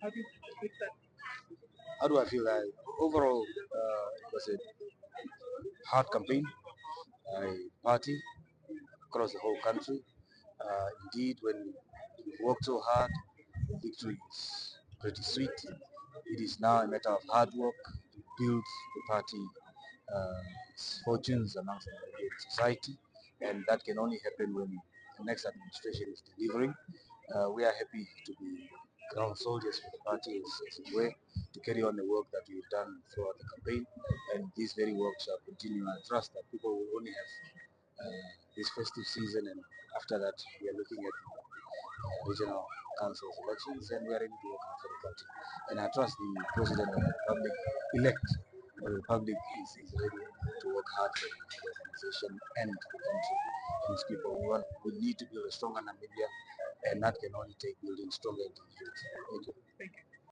How do I feel? Overall, it was a hard campaign. I party across the whole country. Indeed, when you work so hard, victory is pretty sweet. It is now a matter of hard work to build the party its fortunes amongst the Nigerian society, and that can only happen when the next administration is delivering. We are happy to be ground soldiers for the party, as it were, to carry on the work that we've done throughout the campaign, and this very work shall continue. I trust that people will only have this festive season, and after that we are looking at regional councils elections, and we are ready to work hard for the party. And I trust the President of the Republic, elect of the Republic, is ready to work hard for the organization and the country and its people. We need to build a stronger Namibia, and that can only take building stronger individuals. Thank you.